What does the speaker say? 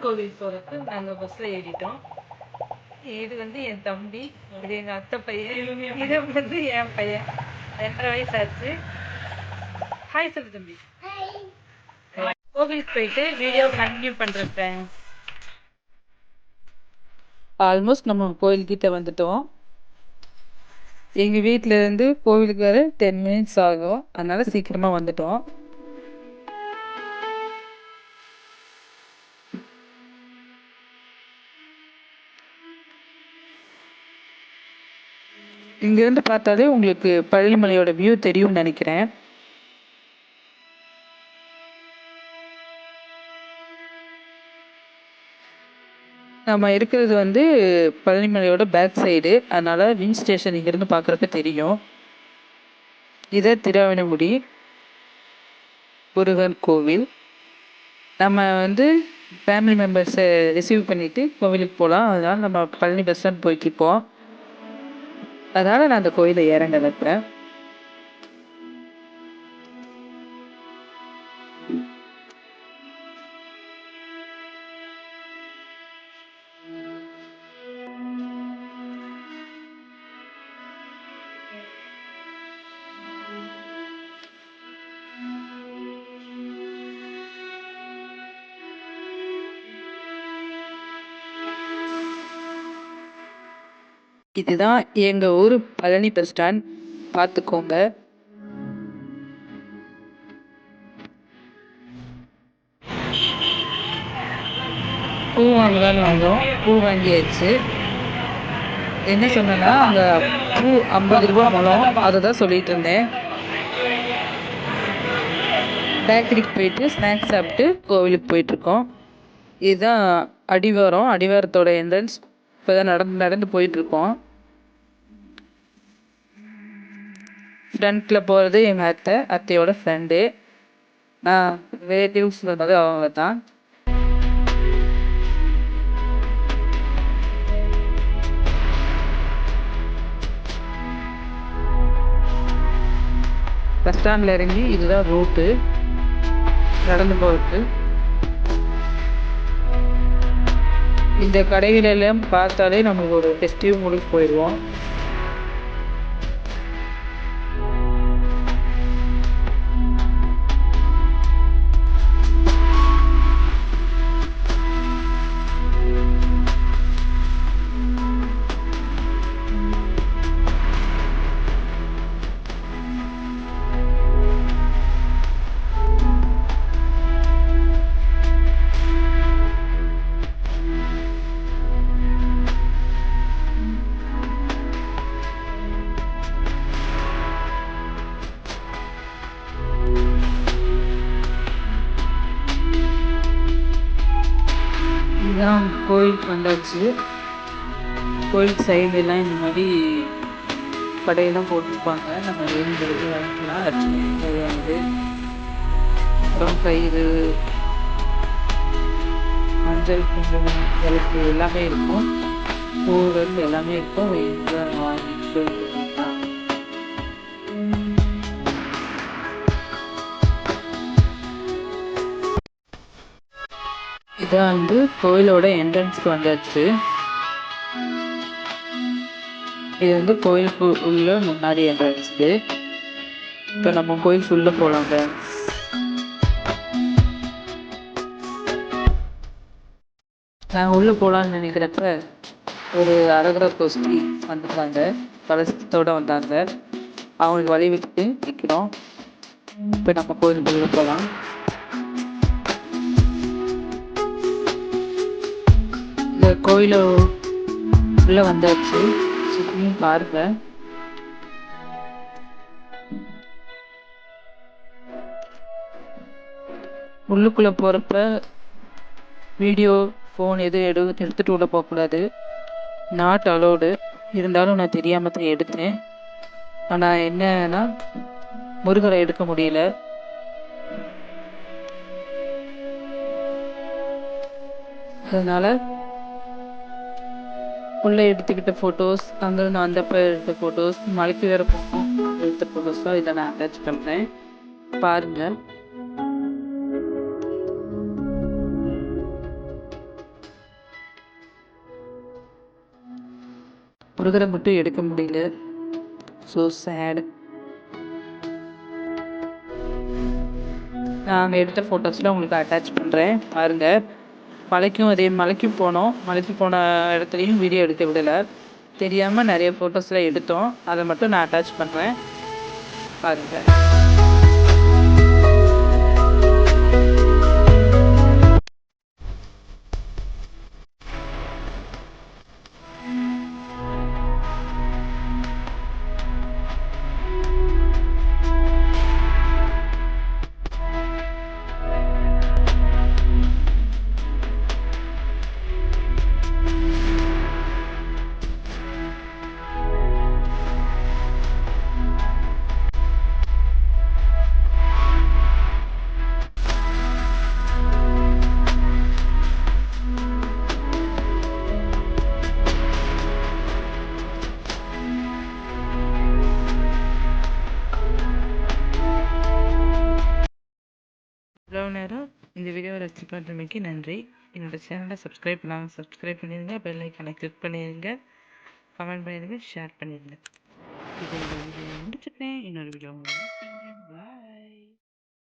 கோவில் போகிறப்ப நாங்கள் பஸ்ஸில் ஏறிட்டோம். இது வந்து என் தம்பி, இது எங்கள் அத்தை பையன், இது வந்து என் பையன். 2.5 வயசு ஆச்சு. ஹாய் சொல்லு தம்பி. கோவிலுக்கு போயிட்டு வீடியோ கண்டினியூ பண்ணுறேன். ஆல்மோஸ்ட் நம்ம கோயில்கிட்ட வந்துட்டோம். எங்கள் வீட்டிலேருந்து கோவிலுக்கு வர 10 மினிட்ஸ் ஆகும். அதனால் சீக்கிரமாக வந்துட்டோம். இங்கேருந்து பார்த்தாலே உங்களுக்கு பழனிமலையோட வியூ தெரியும்னு நினைக்கிறேன். நம்ம இருக்கிறது வந்து பழனிமலையோட பேக் சைடு. அதனால் வின் ஸ்டேஷன் இங்கேருந்து பார்க்குறப்ப தெரியும். இதை திருவாவணிமுடி முருகன் கோவில். நம்ம வந்து ஃபேமிலி மெம்பர்ஸை ரிசீவ் பண்ணிவிட்டு கோவிலுக்கு போகலாம். அதனால் நம்ம பழனி பஸ் ஸ்டாண்ட் போய்க்கிப்போம். அதனால் நான் அந்த கோயிலை இறங்க வைப்பேன். இதுதான் எங்கள் ஊர் பழனி பஸ் ஸ்டாண்ட். பார்த்துக்கோங்க. பூ வாங்கலான்னு வந்தோம். பூ வாங்கியாச்சு. என்ன சொன்னேன்னா அங்கே பூ 50 ரூபா மூலம், அதை தான் சொல்லிட்டு இருந்தேன். பேக்கரிக்கு போயிட்டு ஸ்நாக்ஸ் சாப்பிட்டு கோவிலுக்கு போயிட்டுருக்கோம். இதுதான் அடிவாரம். அடிவாரத்தோட என்ட்ரன்ஸ். இப்போ தான் நடந்து போயிட்டுருக்கோம். ஃப்ரண்ட்டில் போகிறது எங்கள் அத்தையோட ஃப்ரெண்டு. நான் ரிலேட்டிவ்ஸ் வந்தது அவங்க தான். பஸ் ஸ்டாண்டில் இறங்கி இதுதான் ரூட்டு நடந்து போகிறது. இந்த கடைகளெல்லாம் பார்த்தாலே நமக்கு ஒரு ஃபெஸ்டிவ் மூடுக்கு போயிடுவோம். இதுதான் கோயிலுக்கு வந்தாச்சு. கோயில் சைடெல்லாம் இந்த மாதிரி கடையெல்லாம் போட்டிருப்பாங்க. நம்ம வேணுங்கிறது வாங்கிக்கலாம். அர்ச்சனை தேவையானது, அப்புறம் கயிறு, மஞ்சள், குங்குமம், விளக்கு எல்லாமே இருக்கும். பூகள் எல்லாமே இருக்கும். வாங்கிட்டு இதான் வந்து கோயிலோட என்ட்ரன்ஸ்க்கு வந்தாச்சு. இது வந்து கோயிலுக்கு உள்ள முன்னாடி என்ட்ரன்ஸு. இப்போ நம்ம கோயிலுக்கு உள்ள போகலாங்க. நான் உள்ளே போகலான்னு நினைக்கிறப்ப ஒரு அரகர கோஷ்டி வந்துட்டாங்க. கலசத்தோடு வந்தாங்க. அவங்களுக்கு வழி விட்டு நிற்கிறோம். இப்போ நம்ம கோயிலுக்குள்ளே போகலாம். இந்த கோயில உள்ள வந்தாச்சு. சுற்றியும் பாருங்க. உள்ளுக்குள்ளே போகிறப்ப வீடியோ, ஃபோன் எதுவும் எடுத்துகிட்டு உள்ள போகக்கூடாது. Not allowed. இருந்தாலும் நான் தெரியாமல் தான் எடுத்தேன். ஆனால் என்னன்னா முருகரை எடுக்க முடியல. அதனால் உள்ளே எடுத்துக்கிட்ட ஃபோட்டோஸ், அங்கே நான் வந்தப்போ எடுத்த ஃபோட்டோஸ், மலைக்கு வேறு போகணும் எடுத்த ஃபோட்டோஸ் தான் இதை நான் அட்டாச் பண்ணுறேன். பாருங்கள். முருகரை மட்டும் எடுக்க முடியல. So sad. நாங்கள் எடுத்த ஃபோட்டோஸ்லாம் உங்களுக்கு அட்டாச் பண்ணுறேன் பாருங்கள். மலைக்கும் போனோம். மலைக்கு போன இடத்துலையும் வீடியோ எடுக்க விடலை. தெரியாமல் நிறைய ஃபோட்டோஸ்லாம் எடுத்தோம். அதை மட்டும் நான் அட்டாச் பண்ணுறேன் பாருங்கள். இவ்வளோ நேரம் இந்த வீடியோவை ரசித்து பார்த்தமைக்கு நன்றி. என்னோடய சேனலை சப்ஸ்கிரைப் பண்ணாமல் சப்ஸ்கிரைப் பண்ணிடுங்க. பெல் ஐக்கானை கிளிக் பண்ணிடுங்க. கமெண்ட் பண்ணிடுங்க. ஷேர் பண்ணிடுங்க. இதை இந்த வீடியோ முடிச்சுட்டேன். இன்னொரு வீடியோ